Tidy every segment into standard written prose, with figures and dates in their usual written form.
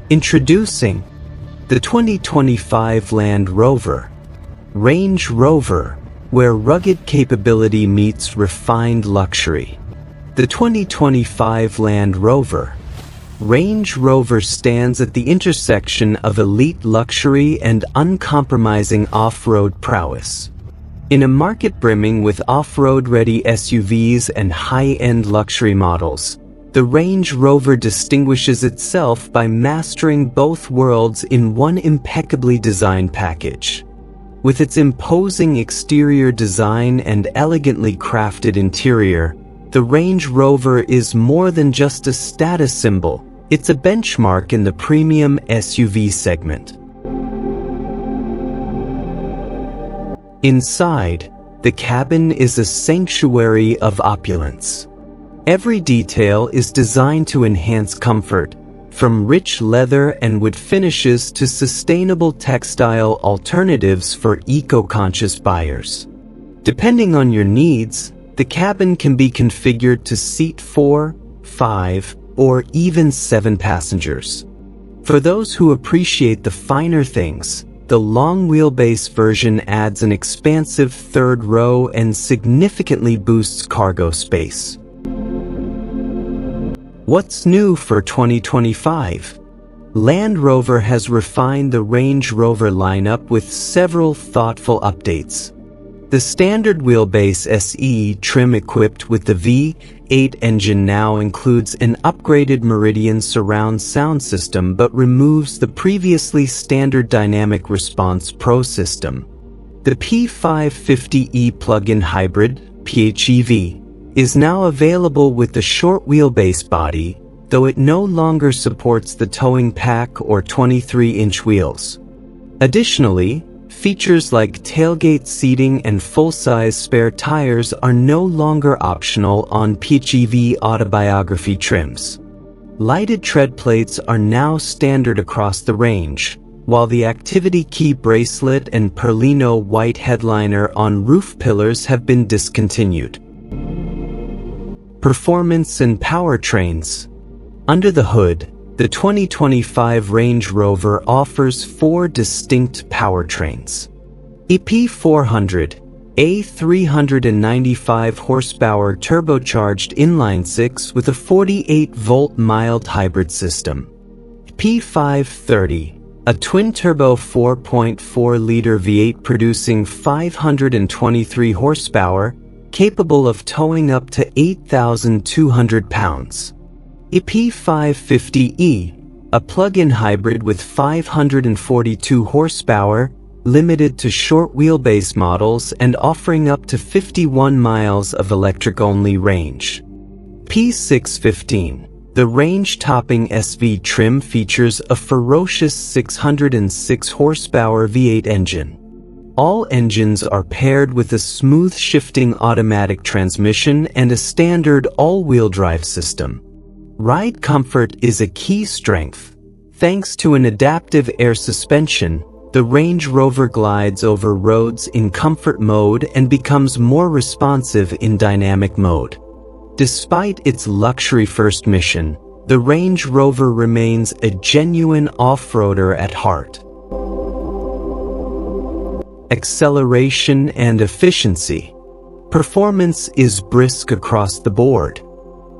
Introducing the 2025 Land Rover Range Rover, where rugged capability meets refined luxury. The 2025 Land Rover Range Rover stands at the intersection of elite luxury and uncompromising off-road prowess. In a market brimming with off-road-ready SUVs and high-end luxury models, the Range Rover distinguishes itself by mastering both worlds in one impeccably designed package. With its imposing exterior design and elegantly crafted interior, the Range Rover is more than just a status symbol, it's a benchmark in the premium SUV segment. Inside, the cabin is a sanctuary of opulence. Every detail is designed to enhance comfort, from rich leather and wood finishes to sustainable textile alternatives for eco-conscious buyers. Depending on your needs, the cabin can be configured to seat 4, 5, or even 7 passengers. For those who appreciate the finer things, the long-wheelbase version adds an expansive third row and significantly boosts cargo space. What's new for 2025? Land Rover has refined the Range Rover lineup with several thoughtful updates. The standard wheelbase SE trim equipped with the V8 engine now includes an upgraded Meridian surround sound system but removes the previously standard Dynamic Response Pro system. The P550e plug-in hybrid, PHEV, is now available with the short wheelbase body, though it no longer supports the towing pack or 23-inch wheels. Additionally, features like tailgate seating and full-size spare tires are no longer optional on PHEV autobiography trims. Lighted tread plates are now standard across the range, while the Activity Key bracelet and Perlino white headliner on roof pillars have been discontinued. Performance and powertrains. Under the hood, the 2025 Range Rover offers 4 distinct powertrains. EP400, a 395 horsepower turbocharged inline-six with a 48-volt mild hybrid system. P530, a twin-turbo 4.4-liter V8 producing 523 horsepower, capable of towing up to 8,200 pounds. EP550e, a plug-in hybrid with 542 horsepower, limited to short wheelbase models and offering up to 51 miles of electric-only range. P615, the range-topping SV trim features a ferocious 606 horsepower V8 engine. All engines are paired with a smooth shifting automatic transmission and a standard all-wheel drive system. Ride comfort is a key strength. Thanks to an adaptive air suspension, the Range Rover glides over roads in comfort mode and becomes more responsive in dynamic mode. Despite its luxury-first mission, the Range Rover remains a genuine off-roader at heart. Acceleration and efficiency. Performance is brisk across the board.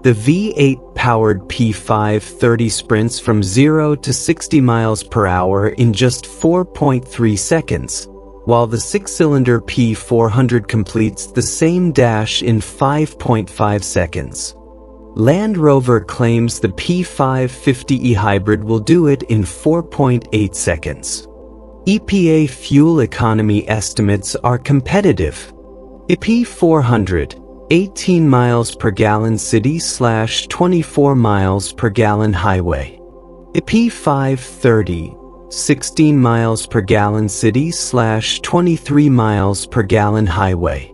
The V8-powered P530 sprints from 0 to 60 miles per hour in just 4.3 seconds, while the 6-cylinder P400 completes the same dash in 5.5 seconds. Land Rover claims the P550e hybrid will do it in 4.8 seconds. EPA fuel economy estimates are competitive. EP400, 18 miles per gallon city/24 miles per gallon highway. EP530, 16 miles per gallon city/23 miles per gallon highway.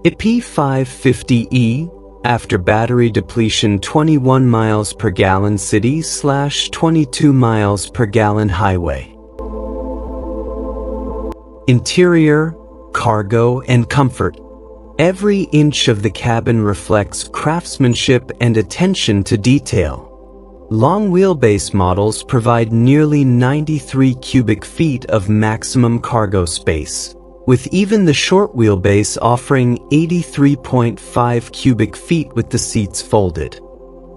EP550e, after battery depletion 21 miles per gallon city/22 miles per gallon highway. Interior, cargo, and comfort. Every inch of the cabin reflects craftsmanship and attention to detail. Long wheelbase models provide nearly 93 cubic feet of maximum cargo space, with even the short wheelbase offering 83.5 cubic feet with the seats folded.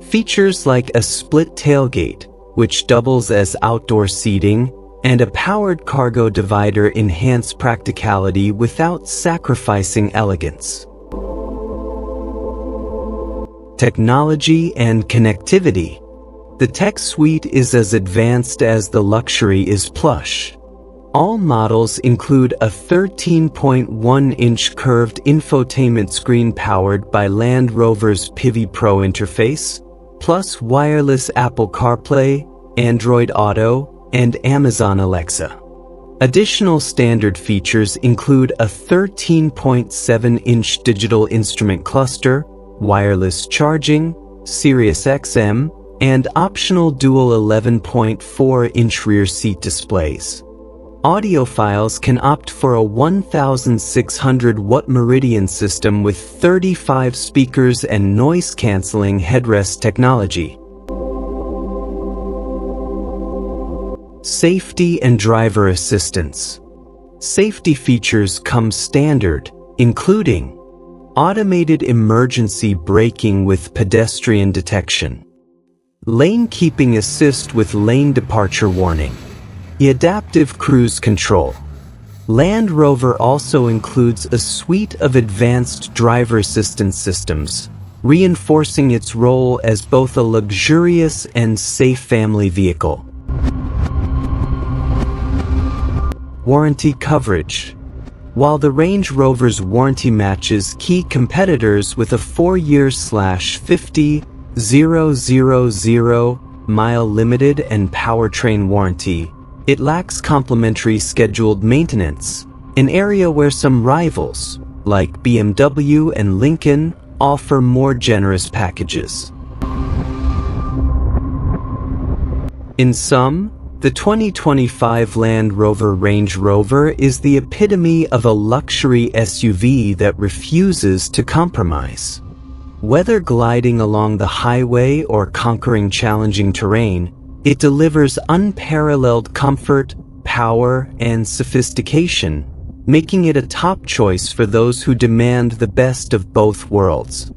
Features like a split tailgate, which doubles as outdoor seating, and a powered cargo divider enhance practicality without sacrificing elegance. Technology and connectivity. The tech suite is as advanced as the luxury is plush. All models include a 13.1-inch curved infotainment screen powered by Land Rover's Pivi Pro interface, plus wireless Apple CarPlay, Android Auto, and Amazon Alexa. Additional standard features include a 13.7-inch digital instrument cluster, wireless charging, Sirius XM, and optional dual 11.4-inch rear seat displays. Audiophiles can opt for a 1,600-watt Meridian system with 35 speakers and noise-canceling headrest technology. Safety and driver assistance. Safety features come standard, including automated emergency braking with pedestrian detection, lane keeping assist with lane departure warning, adaptive cruise control. Land Rover also includes a suite of advanced driver assistance systems, reinforcing its role as both a luxurious and safe family vehicle. Warranty coverage. While the Range Rover's warranty matches key competitors with a 4-year/50,000-mile limited and powertrain warranty, it lacks complimentary scheduled maintenance, an area where some rivals, like BMW and Lincoln, offer more generous packages. In sum, the 2025 Land Rover Range Rover is the epitome of a luxury SUV that refuses to compromise. Whether gliding along the highway or conquering challenging terrain, it delivers unparalleled comfort, power, and sophistication, making it a top choice for those who demand the best of both worlds.